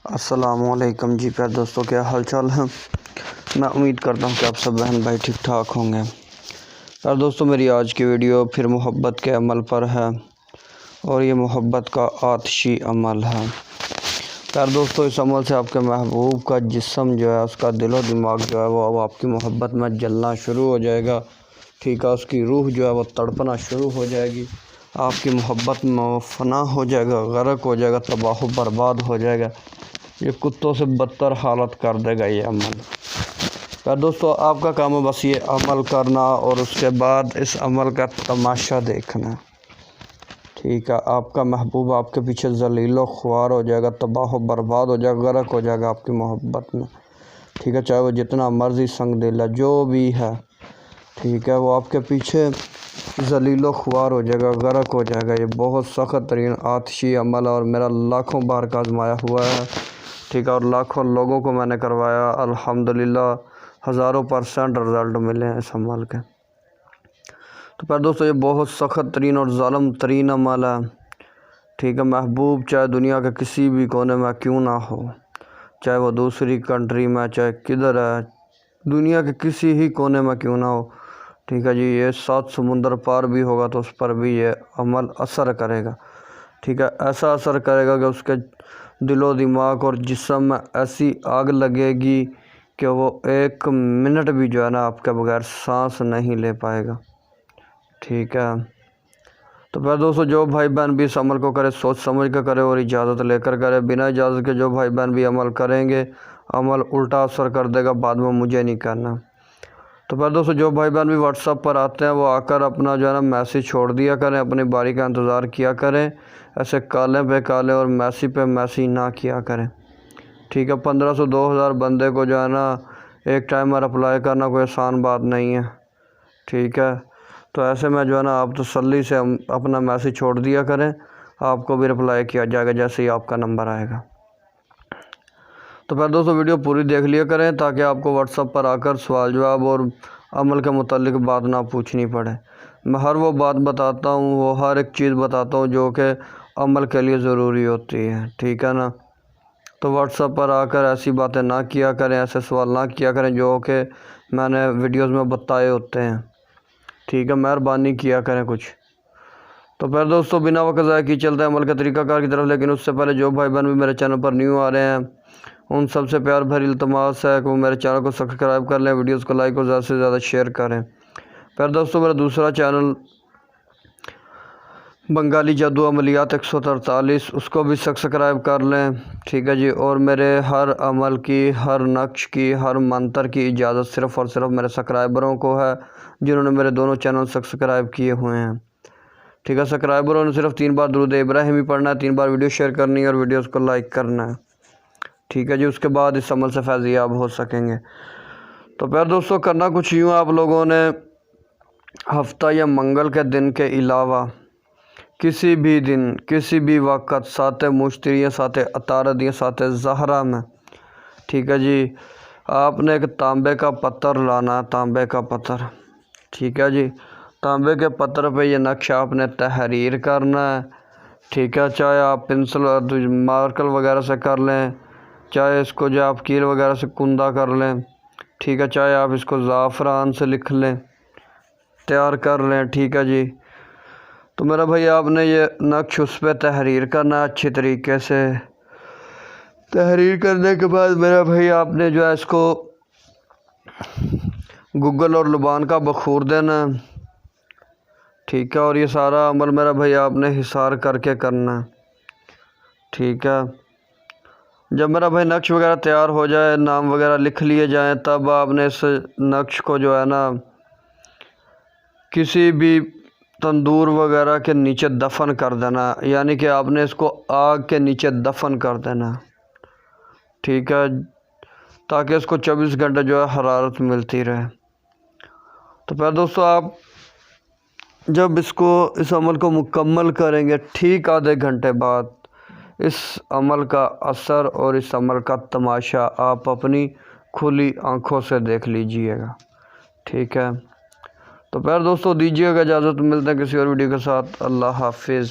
السلام علیکم جی پیارے دوستوں، کیا حال چال ہے؟ میں امید کرتا ہوں کہ آپ سب بہن بھائی ٹھیک ٹھاک ہوں گے۔ پیارے دوستوں، میری آج کی ویڈیو پھر محبت کے عمل پر ہے، اور یہ محبت کا آتشی عمل ہے۔ پیارے دوستوں، اس عمل سے آپ کے محبوب کا جسم جو ہے، اس کا دل و دماغ جو ہے وہ اب آپ کی محبت میں جلنا شروع ہو جائے گا، ٹھیک ہے؟ اس کی روح جو ہے وہ تڑپنا شروع ہو جائے گی، آپ کی محبت میں وہ فنا ہو جائے گا، غرق ہو جائے گا، تباہ و برباد ہو جائے گا۔ یہ کتوں سے بدتر حالت کر دے گا یہ عمل۔ پیارے دوستو، آپ کا کام ہے بس یہ عمل کرنا، اور اس کے بعد اس عمل کا تماشا دیکھنا، ٹھیک ہے؟ آپ کا محبوب آپ کے پیچھے ذلیل و خوار ہو جائے گا، تباہ و برباد ہو جائے گا، غرق ہو جائے گا آپ کی محبت میں، ٹھیک ہے؟ چاہے وہ جتنا مرضی سنگ دل ہے، جو بھی ہے، ٹھیک ہے؟ وہ آپ کے پیچھے ذلیل و خوار ہو جائے گا، غرق ہو جائے گا۔ یہ بہت سخت ترین آتشی عمل ہے، اور میرا لاکھوں بار کا آزمایا ہوا ہے، ٹھیک ہے؟ اور لاکھوں لوگوں کو میں نے کروایا، الحمدللہ ہزاروں % رزلٹ ملے ہیں اس عمل کے۔ تو پیارے دوستو، یہ بہت سخت ترین اور ظالم ترین عمل ہے، ٹھیک ہے؟ محبوب چاہے دنیا کے کسی بھی کونے میں کیوں نہ ہو، چاہے وہ دوسری کنٹری میں، چاہے کدھر ہے، دنیا کے کسی ہی کونے میں کیوں نہ ہو، ٹھیک ہے جی؟ یہ 7 سمندر پار بھی ہوگا تو اس پر بھی یہ عمل اثر کرے گا، ٹھیک ہے؟ ایسا اثر کرے گا کہ اس کے دل و دماغ اور جسم میں ایسی آگ لگے گی کہ وہ 1 منٹ بھی جو ہے نا آپ کے بغیر سانس نہیں لے پائے گا، ٹھیک ہے؟ تو پیارے دوستو، جو بھائی بہن بھی اس عمل کو کرے، سوچ سمجھ کر کرے اور اجازت لے کر کرے۔ بنا اجازت کے جو بھائی بہن بھی عمل کریں گے، عمل الٹا اثر کر دے گا، بعد میں مجھے نہیں کرنا۔ تو پیارے دوستو، جو بھائی بہن بھی واٹس ایپ پر آتے ہیں، وہ آ کر اپنا جو ہے نا میسیج چھوڑ دیا کریں، اپنی باری کا انتظار کیا کریں، ایسے کالیں پہ کالیں اور میسیج پہ میسیج نہ کیا کریں، ٹھیک ہے؟ 1500 2000 بندے کو جو ہے نا ایک ٹائم میں رپلائی کرنا کوئی آسان بات نہیں ہے، ٹھیک ہے؟ تو ایسے میں جو ہے نا آپ تسلی سے اپنا میسیج چھوڑ دیا کریں، آپ کو بھی رپلائی کیا جائے گا جیسے ہی آپ کا نمبر آئے گا۔ تو پیارے دوستو، ویڈیو پوری دیکھ لیا کریں تاکہ آپ کو واٹس ایپ پر آ کر سوال جواب اور عمل کے متعلق بات نہ پوچھنی پڑے۔ میں ہر وہ بات بتاتا ہوں، وہ ہر ایک چیز بتاتا ہوں جو کہ عمل کے لیے ضروری ہوتی ہے، ٹھیک ہے نا؟ تو واٹس ایپ پر آ کر ایسی باتیں نہ کیا کریں، ایسے سوال نہ کیا کریں جو کہ میں نے ویڈیوز میں بتائے ہوتے ہیں، ٹھیک ہے؟ مہربانی کیا کریں کچھ۔ تو پیارے دوستو، بنا وقت ضائع کیے چلتے ہیں عمل کے طریقہ کار کی طرف، لیکن اس سے پہلے جو بھائی بہن بھی میرے چینل پر نیو آ رہے ہیں، ان سب سے پیار بھری التماس ہے کہ وہ میرے چینل کو سبسکرائب کر لیں، ویڈیوز کو لائک اور زیادہ سے زیادہ شیئر کریں۔ پیارے دوستو، میرا دوسرا چینل بنگالی جادو عملیات 143، اس کو بھی سبسکرائب کر لیں، ٹھیک ہے جی؟ اور میرے ہر عمل کی، ہر نقش کی، ہر منتر کی اجازت صرف اور صرف میرے سبسکرائبروں کو ہے، جنہوں نے میرے دونوں چینل سبسکرائب کیے ہوئے ہیں، ٹھیک ہے؟ سبسکرائبروں نے صرف 3 بار درود ابراہیمی پڑھنا ہے، 3 بار ویڈیو شیئر کرنی ہے اور ویڈیوز کو لائک کرنا ہے، ٹھیک ہے جی؟ اس کے بعد اس عمل سے فیضیاب ہو سکیں گے۔ تو پیارے دوستو، کرنا کچھ یوں آپ لوگوں نے ہفتہ یا منگل کے دن کے علاوہ کسی بھی دن، کسی بھی وقت، سات مشتری یا سات عطارد یا سات زہرہ میں، ٹھیک ہے جی؟ آپ نے ایک تانبے کا پتھر لانا، تانبے کا پتھر، ٹھیک ہے جی؟ تانبے کے پتھر پہ یہ نقش آپ نے تحریر کرنا ہے، ٹھیک ہے؟ چاہے آپ پنسل مارکر وغیرہ سے کر لیں، چاہے اس کو جو آپ کیل وغیرہ سے کندہ کر لیں، ٹھیک ہے؟ چاہے آپ اس کو زعفران سے لکھ لیں، تیار کر لیں، ٹھیک ہے جی؟ تو میرا بھائی، آپ نے یہ نقش اس پہ تحریر کرنا ہے اچھی طریقے سے۔ تحریر کرنے کے بعد میرا بھائی، آپ نے جو ہے اس کو گگل اور لبان کا بخور دینا ہے، ٹھیک ہے؟ اور یہ سارا عمل میرا بھائی آپ نے حصار کر کے کرنا ہے، ٹھیک ہے؟ جب میرا بھائی نقش وغیرہ تیار ہو جائے، نام وغیرہ لکھ لیے جائیں، تب آپ نے اس نقش کو جو ہے نا کسی بھی تندور وغیرہ کے نیچے دفن کر دینا، یعنی کہ آپ نے اس کو آگ کے نیچے دفن کر دینا، ٹھیک ہے؟ تاکہ اس کو 24 گھنٹے جو ہے حرارت ملتی رہے۔ تو پیارے دوستو، آپ جب اس عمل کو مکمل کریں گے، ٹھیک آدھے گھنٹے بعد اس عمل کا اثر اور اس عمل کا تماشا آپ اپنی کھلی آنکھوں سے دیکھ لیجئے گا، ٹھیک ہے؟ تو پیارے دوستو، دیجیے گا اجازت، ملتے ہیں کسی اور ویڈیو کے ساتھ۔ اللہ حافظ۔